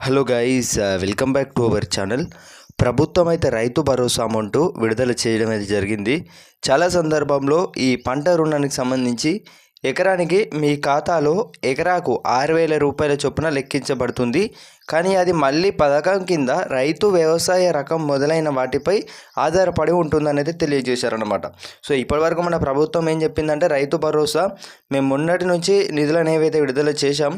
Hello guys, welcome back to our channel. ప్రభుత్వం అయితే Rythu Bharosa amount విడుదల చేయడం అయితే జరిగింది. చాలా సందర్భంలో ఈ పంట రుణానికి సంబంధించి ఎకరానికి మీ ఖాతాలో ఎకరాకు 6,000 రూపాయల చొప్పున లెక్కించబడుతుంది. కానీ అది మళ్ళీ పథకం కింద రైతు వ్యవసాయ రకం మొదలైన వాటిపై ఆధారపడి ఉంటుందనేది తెలియజేశారనమాట. సో ఇప్పటివరకు మన ప్రభుత్వం ఏం చెప్పిందంటే, రైతు భరోసా మేము మొన్నటి నుంచి నిధులను ఏవైతే విడుదల చేశాం,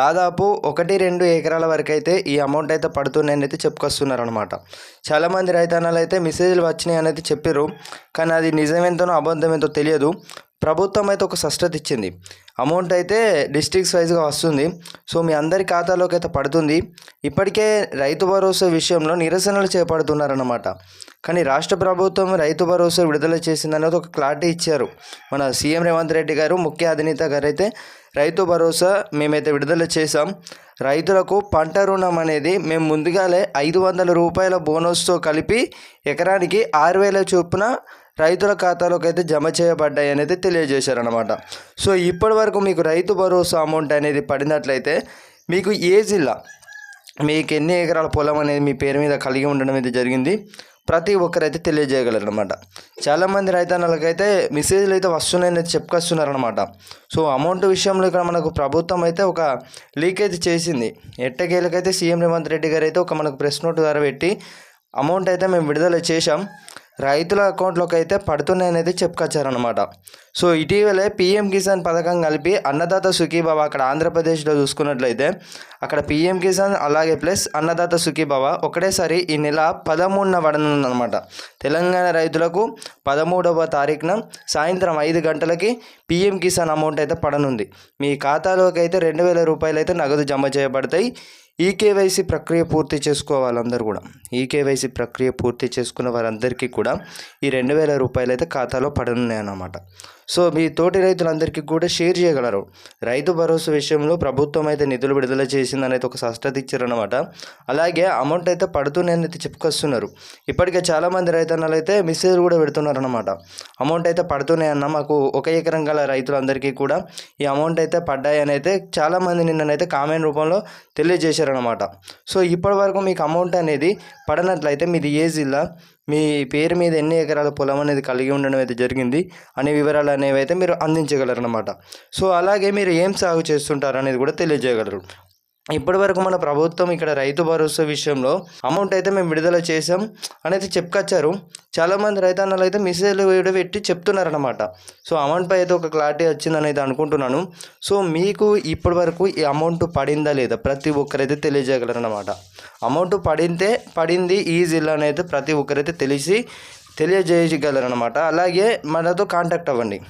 దాదాపు 1-2 ఎకరాల వరకు అయితే ఈ అమౌంట్ అయితే పడుతున్నాయని అయితే చెప్పుకొస్తున్నారనమాట. చాలామంది రైతన్నలు అయితే మెసేజ్లు వచ్చినాయి అనేది చెప్పారు. కానీ అది నిజమేంతనో అబద్ధమేంతో తెలియదు. ప్రభుత్వం అయితే ఒక స్పష్టత ఇచ్చింది. అమౌంట్ అయితే డిస్ట్రిక్ట్స్ వైజ్గా వస్తుంది. సో మీ అందరి ఖాతాలోకి అయితే పడుతుంది. ఇప్పటికే రైతు భరోసా విషయంలో నిరసనలు చేపడుతున్నారన్నమాట. కానీ రాష్ట్ర ప్రభుత్వం రైతు భరోసా విడుదల చేసిందనేది ఒక క్లారిటీ ఇచ్చారు. మన సీఎం రేవంత్ రెడ్డి గారు, ముఖ్య అధినేత గారు అయితే రైతు భరోసా మేమైతే విడుదల చేసాం. రైతులకు పంట రుణం అనేది మేము ముందుగాలే 500 రూపాయల బోనస్తో కలిపి ఎకరానికి 6,000 చొప్పున రైతుల ఖాతాలోకి అయితే జమ చేయబడ్డాయి అనేది తెలియజేశారనమాట. సో ఇప్పటి వరకు మీకు రైతు భరోసా అమౌంట్ అనేది పడినట్లయితే మీకు ఏ జిల్లా, మీకు ఎన్ని ఎకరాల పొలం అనేది మీ పేరు మీద కలిగి ఉండడం అయితే జరిగింది, ప్రతి ఒక్కరైతే తెలియజేయగలరు అనమాట. చాలామంది రైతన్నలకైతే మెసేజ్లు అయితే వస్తున్నాయని చెప్పుకొస్తున్నారనమాట. సో అమౌంట్ విషయంలో ఇక్కడ మనకు ప్రభుత్వం అయితే ఒక లీకేజ్ చేసింది. ఎట్టకేలకైతే సీఎం రేవంత్ రెడ్డి గారు అయితే ఒక మనకు ప్రెస్ నోట్ ద్వారా పెట్టి అమౌంట్ అయితే మేము విడుదల చేశాం, రైతుల అకౌంట్లోకి అయితే పడుతున్నాయని అయితే చెప్పుకొచ్చారనమాట. సో ఇటీవలే పీఎం కిసాన్ పథకం కలిపి అన్నదాత సుఖీభవ అక్కడ ఆంధ్రప్రదేశ్లో చూసుకున్నట్లయితే అక్కడ పీఎం కిసాన్ అలాగే ప్లస్ అన్నదాత సుఖీభవ ఒకటేసారి ఈ నెల 13న పడనుందనమాట. తెలంగాణ రైతులకు 13వ తారీఖున సాయంత్రం 5 గంటలకి పీఎం కిసాన్ అమౌంట్ అయితే పడనుంది. మీ ఖాతాలోకి అయితే 2,000 రూపాయలు అయితే నగదు జమ చేయబడతాయి. ఈకేవైసీ ప్రక్రియ పూర్తి చేసుకోవాలి అందరూ కూడా. ఈకేవైసీ ప్రక్రియ పూర్తి చేసుకున్న వారందరికీ కూడా ఈ 2,000 రూపాయలు అయితే ఖాతాలో పడనున్నాయన్నమాట. సో మీ తోటి రైతులందరికీ కూడా షేర్ చేయగలరు. రైతు భరోసా విషయంలో ప్రభుత్వం అయితే నిధులు విడుదల చేసిందని అయితే ఒక స్పష్టత ఇచ్చారనమాట. అలాగే అమౌంట్ అయితే పడుతున్నాయని అయితే చెప్పుకొస్తున్నారు. ఇప్పటికే చాలామంది రైతన్నలు అయితే మెసేజ్లు కూడా పెడుతున్నారనమాట. అమౌంట్ అయితే పడుతున్నాయన్న మాకు 1 ఎకరం గల రైతులందరికీ కూడా ఈ అమౌంట్ అయితే పడ్డాయని అయితే చాలామంది నిన్ననైతే కామెంట్ రూపంలో తెలియజేశారనమాట. సో ఇప్పటి వరకు మీకు అమౌంట్ అనేది పడనట్లయితే మీది ఏ జిల్లా, మీ పేరు మీద ఎన్ని ఎకరాల పొలం అనేది కలిగి ఉండడం అయితే జరిగింది అనే వివరాలు అనేవి అయితే మీరు అందించగలరు అనమాట. సో అలాగే మీరు ఏం సాగు చేస్తుంటారు అనేది కూడా తెలియజేయగలరు. ఇప్పటి వరకు మన ప్రభుత్వం ఇక్కడ రైతు భరోసా విషయంలో అమౌంట్ అయితే మేము విడుదల చేసాం అనేది చెప్పుకొచ్చారు. చాలామంది రైతన్నలు అయితే మెసేజ్లు పెట్టి చెప్తున్నారనమాట. సో అమౌంట్పై అయితే ఒక క్లారిటీ వచ్చిందని అయితే అనుకుంటున్నాను. సో మీకు ఇప్పటి వరకు ఈ అమౌంట్ పడిందా లేదా ప్రతి ఒక్కరైతే తెలియజేయగలరు అనమాట. అమౌంట్ పడింది ఈ జిల్లాని అయితే ప్రతి ఒక్కరైతే తెలియజేయగలరు అనమాట. అలాగే మనతో కాంటాక్ట్ అవ్వండి.